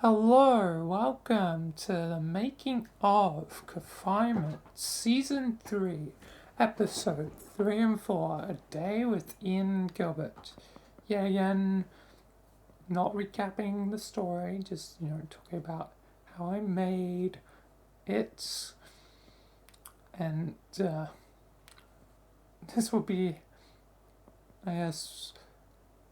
Hello, welcome to the making of Confinement Season 3, Episode 3 and 4, A Day with Ian and Gilbert. Yeah, again, not recapping the story, just, talking about how I made it. And this will be, I guess,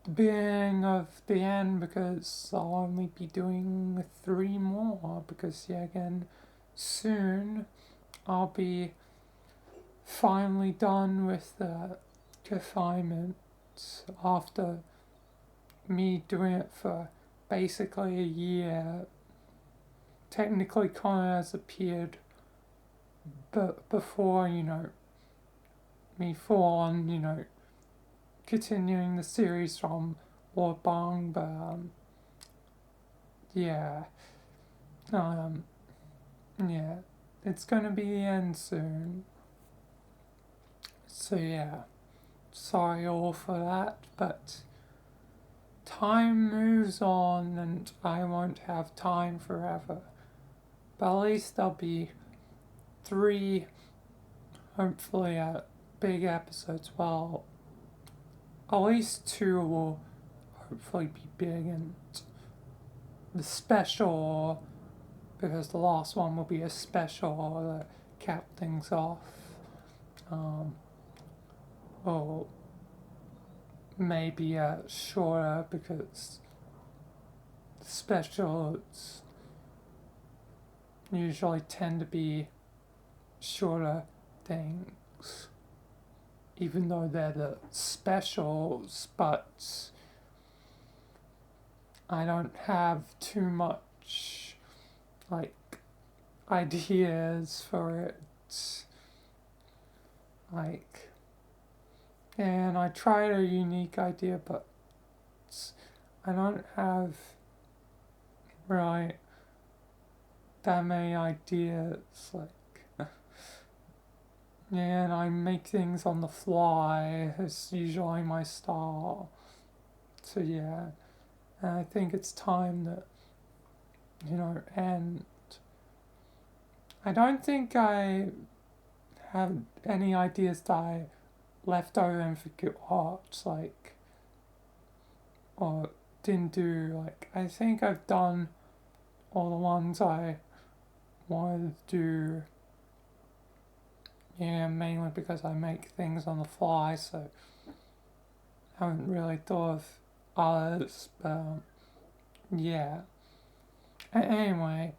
the beginning of the end, because I'll only be doing 3 more, because again, soon I'll be finally done with the confinement after me doing it for basically a year. Technically Connor has appeared but before, me full on, continuing the series from Bang, but yeah, it's gonna be the end soon. So yeah, sorry all for that, but time moves on and I won't have time forever. But at least there'll be 3, hopefully, big episodes. Well, at least 2 will hopefully be big, and the special, because the last one will be a special to cap things off. Or maybe shorter, because the specials usually tend to be shorter things, even though they're the specials, but I don't have too much ideas for it. And I tried a unique idea, but I don't have really that many ideas. And I make things on the fly. It's usually my style. So yeah, and I think it's time that, end. I don't think I have any ideas that I left over and forgot, or didn't do. I think I've done all the ones I wanted to do. Yeah, mainly because I make things on the fly, so I haven't really thought of others, but yeah. Anyway,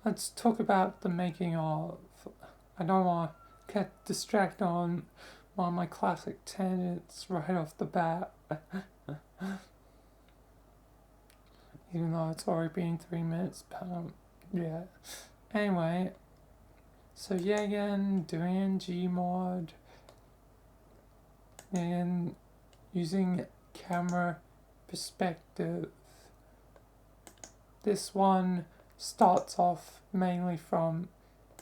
let's talk about the making of. I don't want to get distracted on one of my classic tangents right off the bat. Even though it's already been 3 minutes, but yeah. Anyway, so yeah, again, doing Gmod and using camera perspective. This one starts off mainly from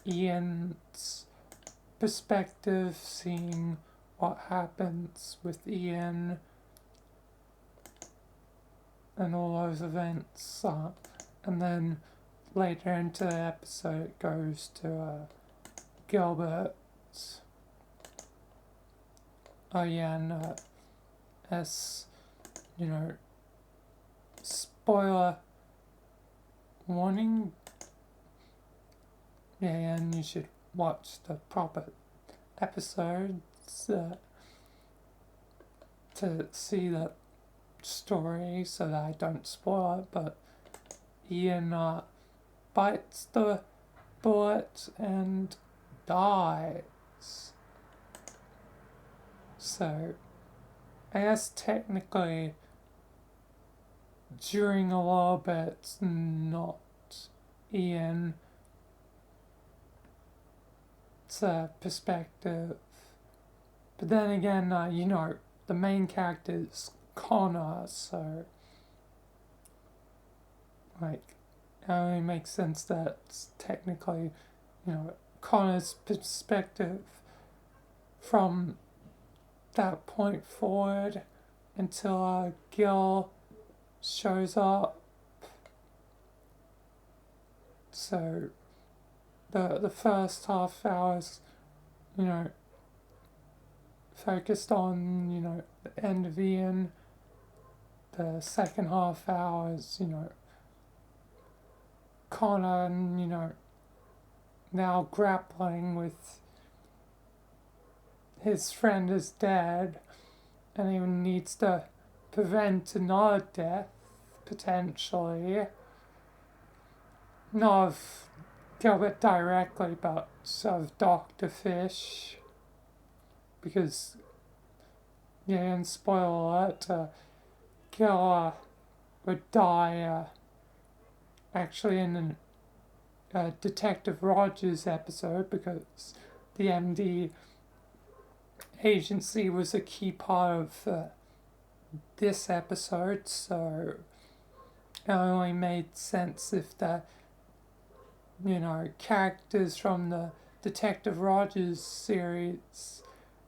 Ian's perspective, seeing what happens with Ian and all those events, and then later into the episode it goes to Gilbert. And as spoiler warning, and you should watch the proper episodes to see the story so that I don't spoil it, but Ian bites the bullet and dies. So, I guess technically, during a little bit, it's not Ian's perspective. But then again, the main character is Connor, so it only makes sense that it's technically, Connor's perspective from that point forward until Gil shows up So the first half hour's, you know, focused on, you know, the end of Ian. The second half hour's, you know, Connor, and, you know, now grappling with his friend is dead and he needs to prevent another death, potentially. Not of Gilbert directly, but of Dr. Fish. Because, yeah, and spoiler alert, Gilbert would die actually in a Detective Rogers episode, because the MD agency was a key part of this episode, so it only made sense if the, you know, characters from the Detective Rogers series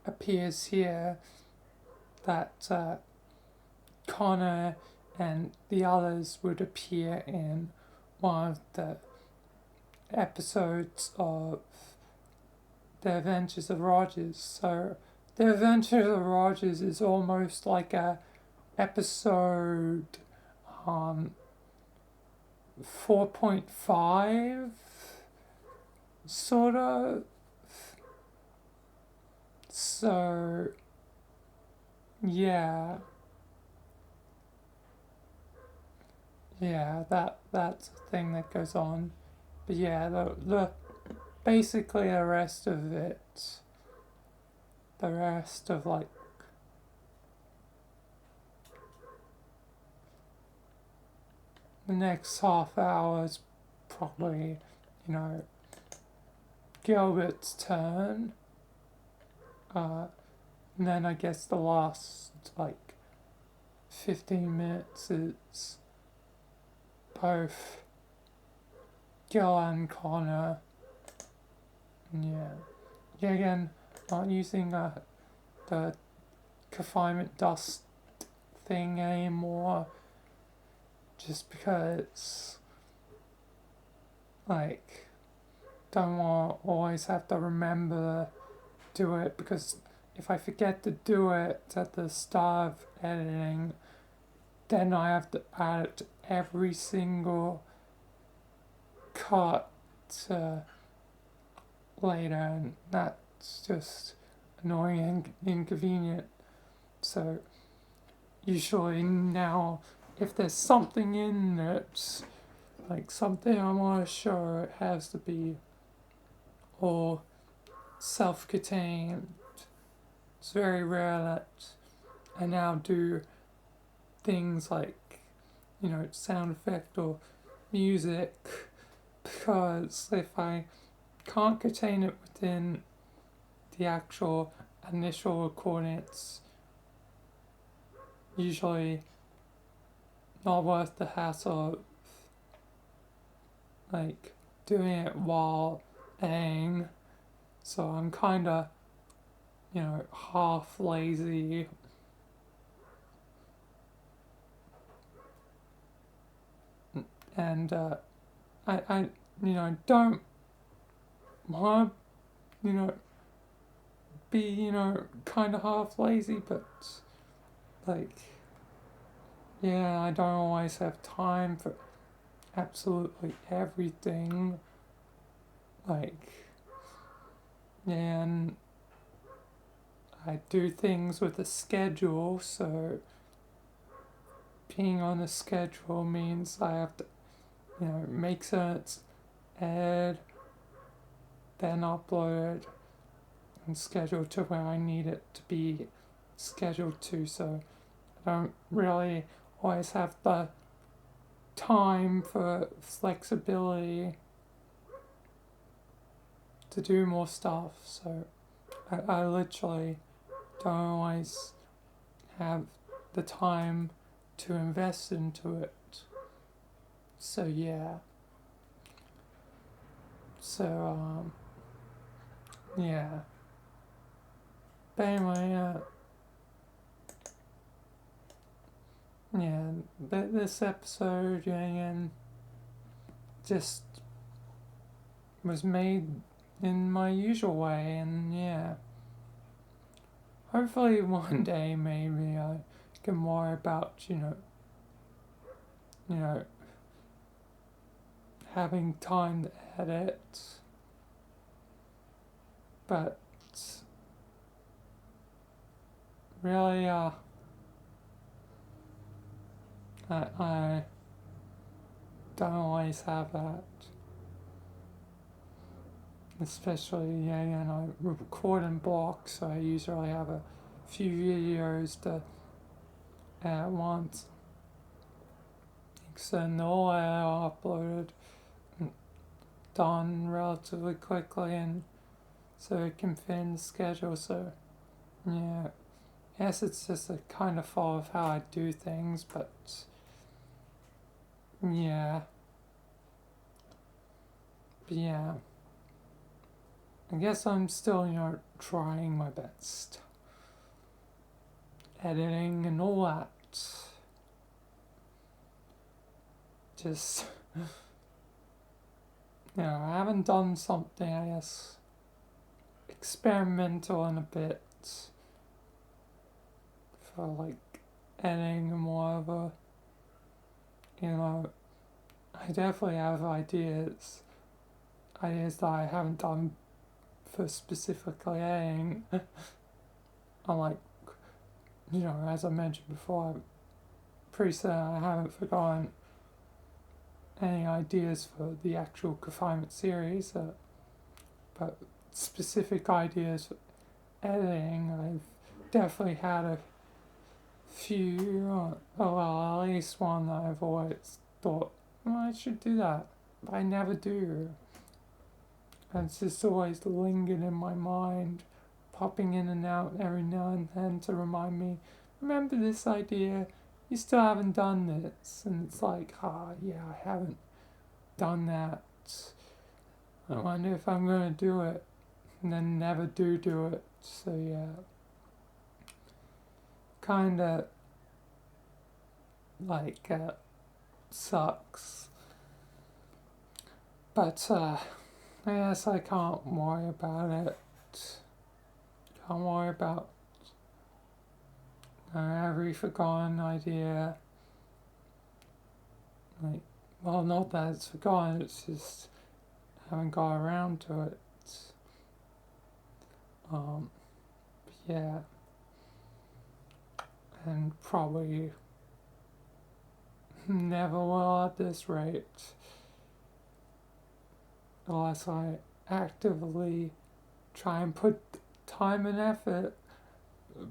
appears here, that Connor and the others would appear in one of the episodes of The Adventures of Rogers. So The Adventures of Rogers is almost like a episode 4.5, sort of. So, yeah. Yeah, that's a thing that goes on. But yeah, the basically the rest of it, the rest of like the next half hour is probably, you know, Gilbert's turn. And then I guess the last like 15 minutes is both Gil and Connor. Yeah. Yeah, again, not using the confinement dust thing anymore, just because, like, don't want to always have to remember to do it, because if I forget to do it at the start of editing, then I have to add it to every single cut later, and that's just annoying and inconvenient. So usually now, if there's something in it, like something I want to show, it has to be all self-contained. It's very rare that I now do things like, you know, sound effect or music, because if I can't contain it within the actual initial recording, it's usually not worth the hassle of like doing it while editing. So I'm kinda, you know, half lazy. And I you know, don't want to, you know, be, you know, kind of half lazy, but like, yeah, I don't always have time for absolutely everything. Like, and I do things with a schedule, so being on a schedule means I have to, you know, make sense, add, then upload, and schedule to where I need it to be scheduled to, so I don't really always have the time for flexibility to do more stuff. So I literally don't always have the time to invest into it. So yeah. So yeah. But anyway, yeah, this episode, again, just was made in my usual way, and yeah. Hopefully one day maybe I can worry about, you know, having time to edit. But really, I don't always have that. Especially, I record in blocks, so I usually have a few videos to add at once. So no, I uploaded done relatively quickly, and so it can fit in the schedule. So yeah, yes, it's just a kind of fault of how I do things, but yeah, I guess I'm still, trying my best. Editing and all that. Just, I haven't done something, I guess, experimental in a bit for like editing and whatever. I definitely have ideas that I haven't done for specifically editing. I'm like, as I mentioned before, I'm pretty certain I haven't forgotten any ideas for the actual confinement series, but specific ideas for editing, I've definitely had a few, well, at least one that I've always thought, I should do that, but I never do. And it's just always lingered in my mind, popping in and out every now and then to remind me, remember this idea, you still haven't done this. And it's like, yeah, I haven't done that. I wonder if I'm going to do it, and then never do it. So yeah, kind of like sucks. But I guess I can't worry about it. Can't worry about every forgotten idea. Like, well, not that it's forgotten, it's just haven't got around to it. Yeah. And probably never will at this rate. Unless I actively try and put time and effort,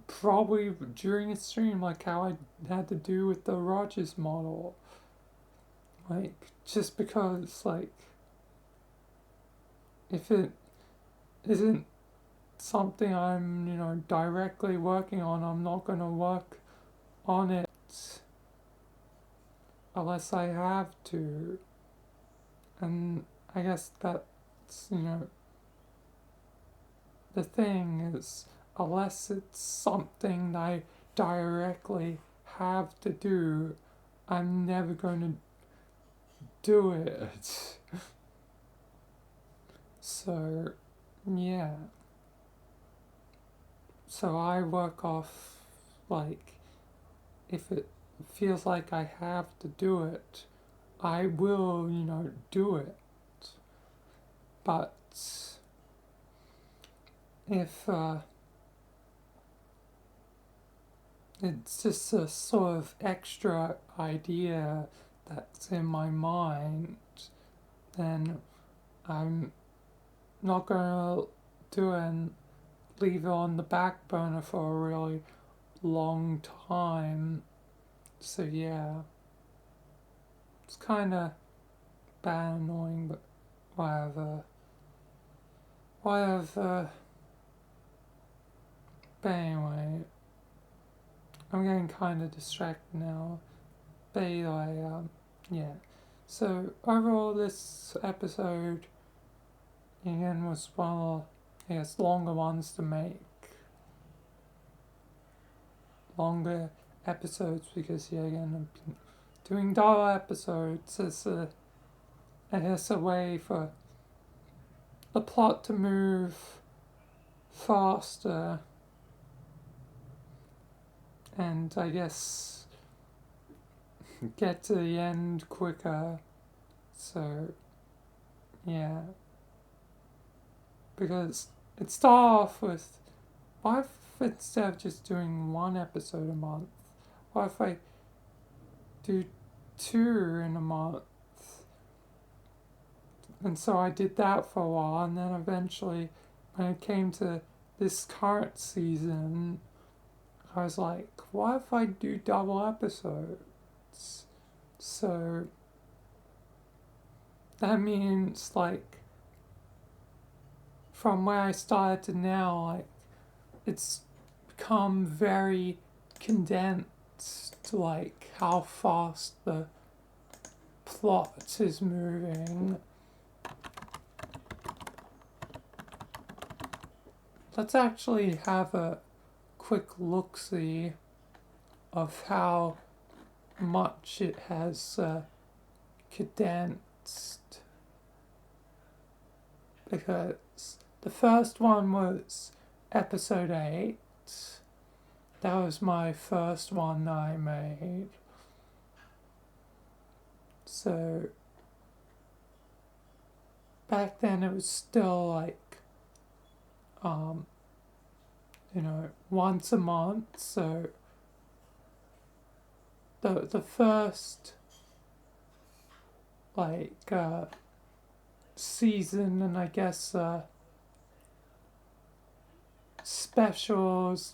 probably during a stream, like how I had to do with the Rogers model. Like, just because, like, if it isn't something I'm, directly working on, I'm not going to work on it unless I have to. And I guess that's, the thing is, unless it's something that I directly have to do, I'm never going to do it. So, yeah. So I work off, like, if it feels like I have to do it, I will, do it. But if it's just a sort of extra idea that's in my mind, then I'm not going to do it and leave it on the back burner for a really long time. So yeah, it's kind of bad, annoying, but whatever. But anyway, I'm getting kind of distracted now. But anyway, yeah. So overall, this episode again was one of the, I guess, longer ones to make. Longer episodes because again, I've been doing double episodes as a way for the plot to move faster and I guess get to the end quicker. So, yeah. Because it started off with, what if instead of just doing one episode a month, what if I do two in a month? And so I did that for a while, and then eventually, when it came to this current season, I was like, what if I do double episodes? So that means, like, from where I started to now, like, it's become very condensed, like, how fast the plot is moving. Let's actually have a quick look-see of how much it has condensed. Because the first one was episode 8. That was my first one that I made. So back then it was still like, once a month. So the first season, and I guess specials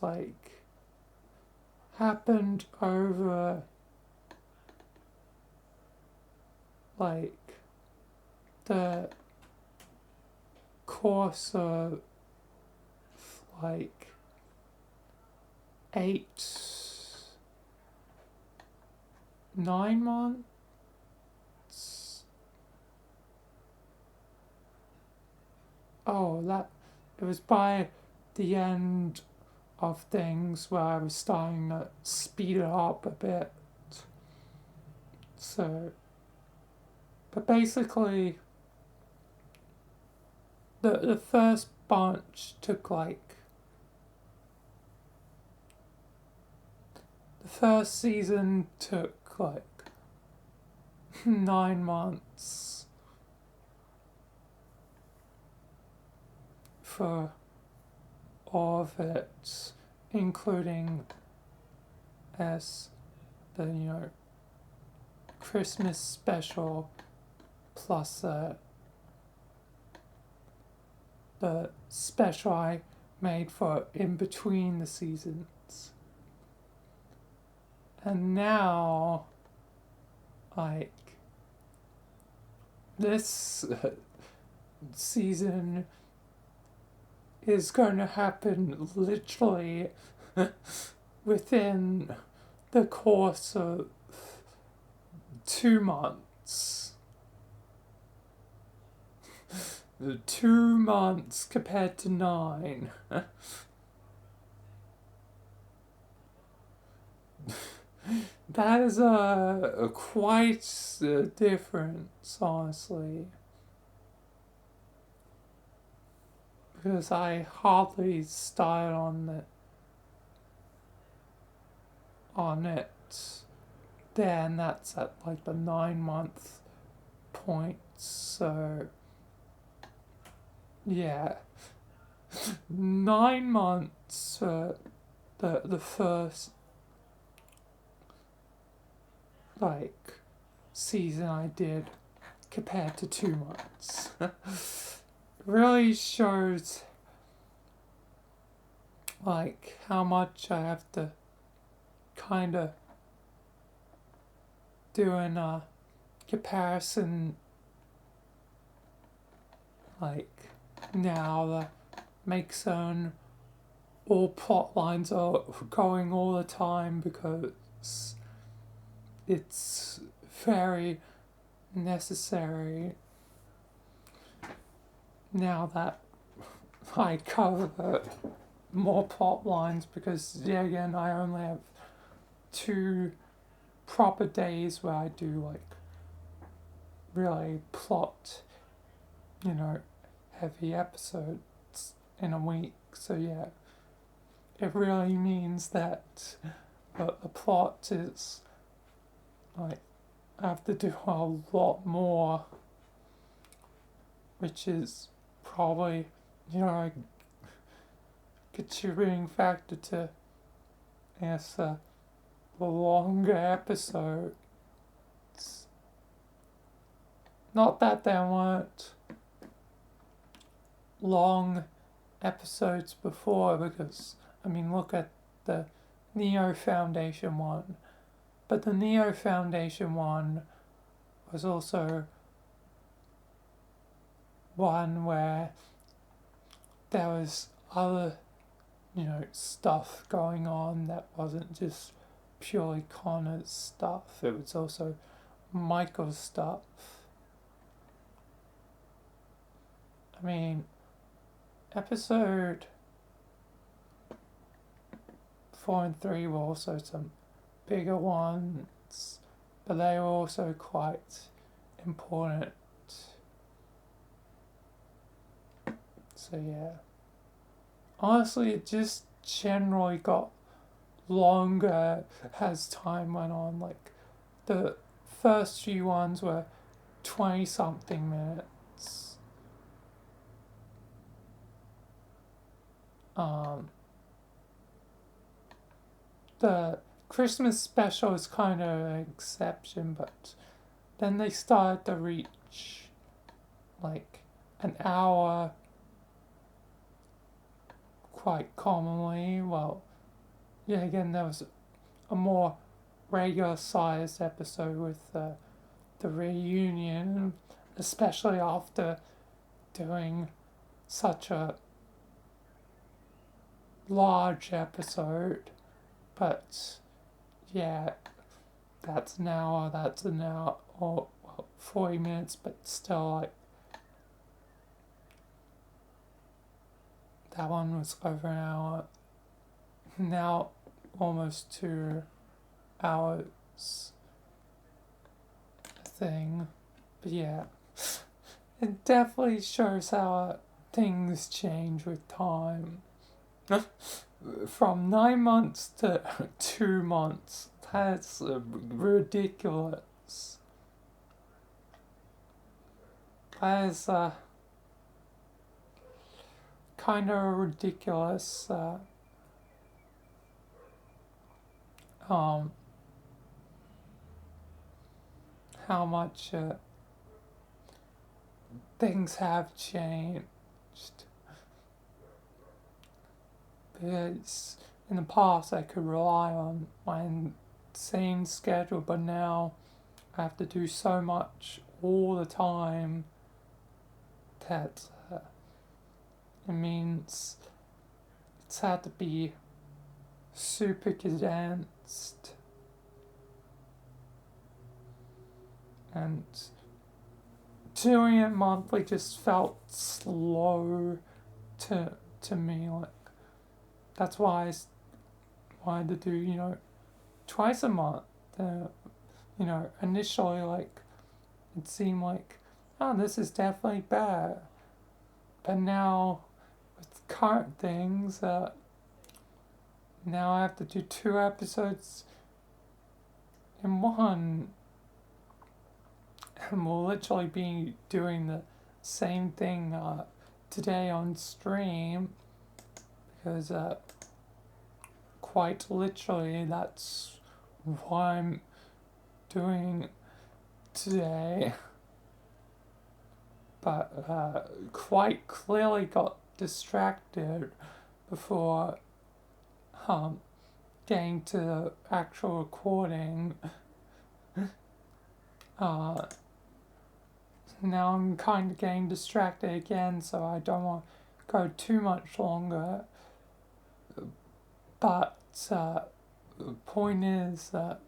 happened over the course of 8, 9 months. It was by the end of things where I was starting to speed it up a bit. So, but basically, the first bunch took the first season took 9 months for all of it, including as the Christmas special plus the special I made for in between the seasons. And now, this season is going to happen literally within the course of 2 months. 2 months compared to 9. That is quite a difference, honestly. Because I hardly started on it then. That's at the 9-month point. So yeah, 9 months for the first season I did compared to 2 months. Really shows how much I have to kind of do in a comparison now that makes own all plot lines are going all the time because it's very necessary now that I cover more plot lines, because again I only have 2 proper days where I do really plot heavy episodes in a week. So yeah, it really means that the plot is like I have to do a lot more, which is probably, a contributing factor to, I guess, the longer episodes. Not that there weren't long episodes before, because, look at the Neo Foundation one. But the Neo Foundation one was also one where there was other, stuff going on that wasn't just purely Connor's stuff. It was also Michael's stuff. Episode 4 and 3 were also some bigger ones, but they were also quite important. So yeah. Honestly, it just generally got longer as time went on. Like, the first few ones were 20 something minutes. The Christmas special is kind of an exception, but then they started to reach like an hour quite commonly. Well, yeah, again, there was a more regular sized episode with the reunion, especially after doing such a large episode. But yeah, that's an hour, or 40 minutes, but still, like, that one was over an hour. Now, almost 2 hours thing. But yeah, it definitely shows how things change with time. From 9 months to 2 months. That's ridiculous. That is kind of ridiculous. How much things have changed. Because in the past I could rely on my insane schedule, but now I have to do so much all the time that it means it's had to be super condensed. And doing it monthly just felt slow to me. Like, that's why I wanted to do, twice a month. Initially, like, it seemed like, oh, this is definitely bad. But now, with current things, now I have to do 2 episodes in one. And we'll literally be doing the same thing today on stream. Because quite literally that's what I'm doing today. But quite clearly got distracted before getting to the actual recording. Now I'm kind of getting distracted again, so I don't want to go too much longer. But the point is that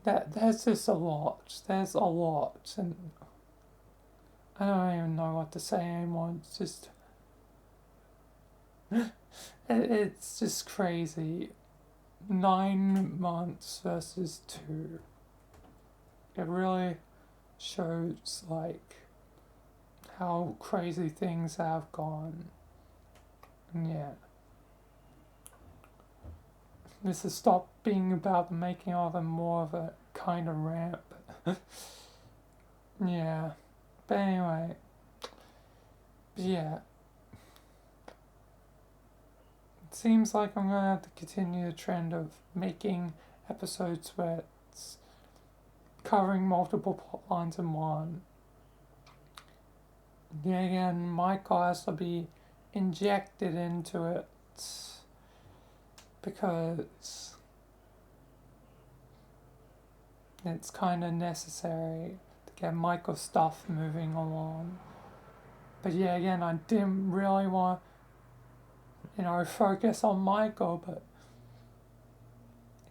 there's just a lot. There's a lot, and I don't even know what to say anymore. It's just it's just crazy. 9 months versus 2. It really shows like how crazy things have gone. And yeah. This has stopped being about the making of and more of a kind of rant. Yeah. But anyway. Yeah. It seems like I'm gonna have to continue the trend of making episodes where it's covering multiple plot lines in one. Yeah, again, Michael has to be injected into it because it's kind of necessary to get Michael's stuff moving along. But yeah, again, I didn't really want, focus on Michael, but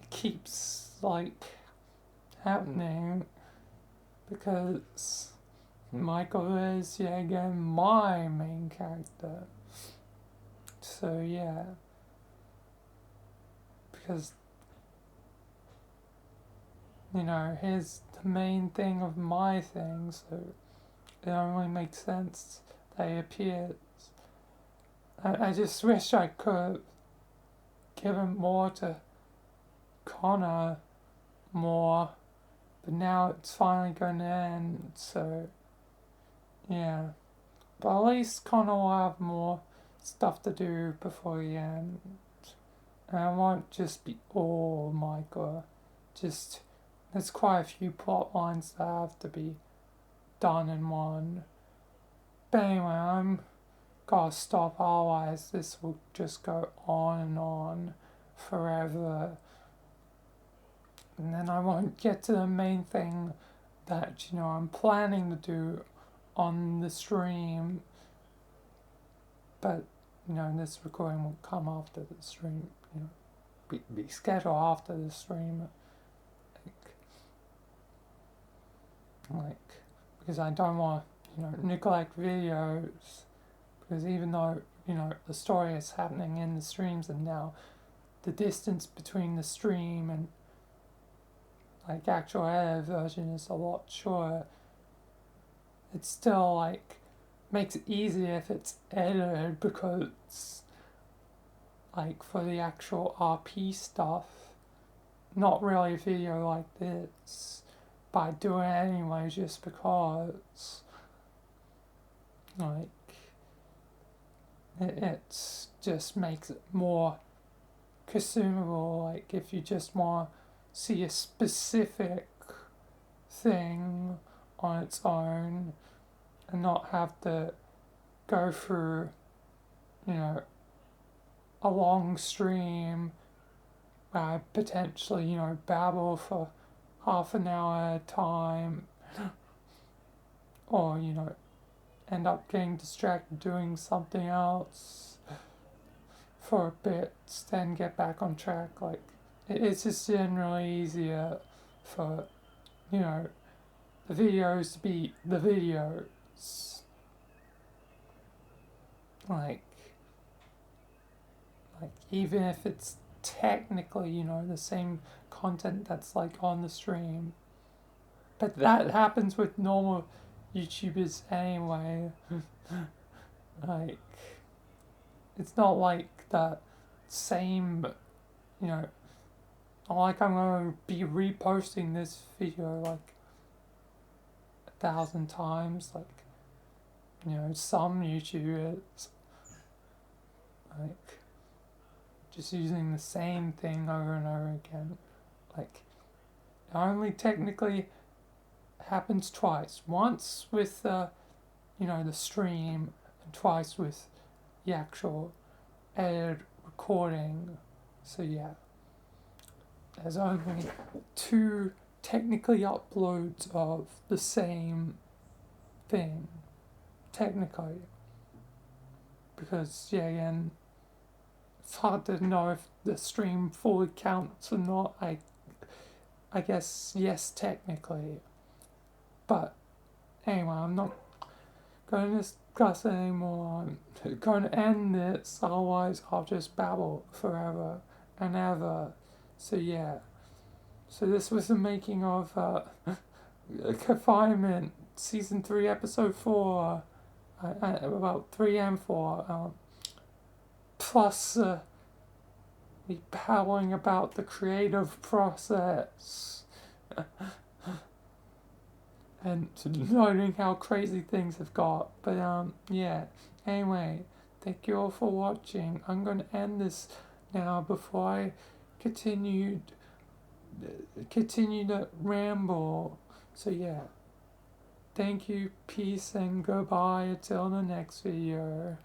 it keeps, happening because Michael is, yeah, again, my main character. So, yeah. Because, he's the main thing of my thing, so it only makes sense that he appears. I just wish I could have given more to Connor more, but now it's finally going to end, so yeah. But at least Connor will have more stuff to do before the end. And it won't just be all Micah. There's quite a few plot lines that have to be done in one. But anyway, I'm gotta stop, otherwise this will just go on and on forever. And then I won't get to the main thing that, I'm planning to do on the stream. But, this recording will come after the stream, be scheduled after the stream. Because I don't want, neglect videos. Because even though, the story is happening in the streams and now the distance between the stream and actual edited version is a lot shorter, it's still makes it easier if it's edited because for the actual RP stuff, not really a video like this, but I do it anyway just because it just makes it more consumable. If you just want to see a specific thing on its own and not have to go through, a long stream where I potentially, babble for half an hour at a time or, end up getting distracted doing something else for a bit, then get back on track. It's just generally easier for, the videos to be the videos. Even if it's technically, the same content that's on the stream. But that happens with normal YouTubers anyway. It's not the same, not I'm going to be reposting this video 1,000 times, some YouTubers, just using the same thing over and over again. It only technically happens twice. Once with the stream, and twice with the actual edited recording. So yeah, there's only 2 technically uploads of the same thing, technically. Because again, it's hard to know if the stream fully counts or not. I guess yes, technically. But anyway, I'm not going to discuss it anymore. I'm going to end this, otherwise I'll just babble forever and ever. So yeah. So this was the making of Confinement, Season 3, Episode 4. about 3 and 4. Plus, me babbling about the creative process and noting how crazy things have got. But yeah. Anyway, thank you all for watching. I'm going to end this now before I continue to ramble. So yeah. Thank you, peace, and goodbye until the next video.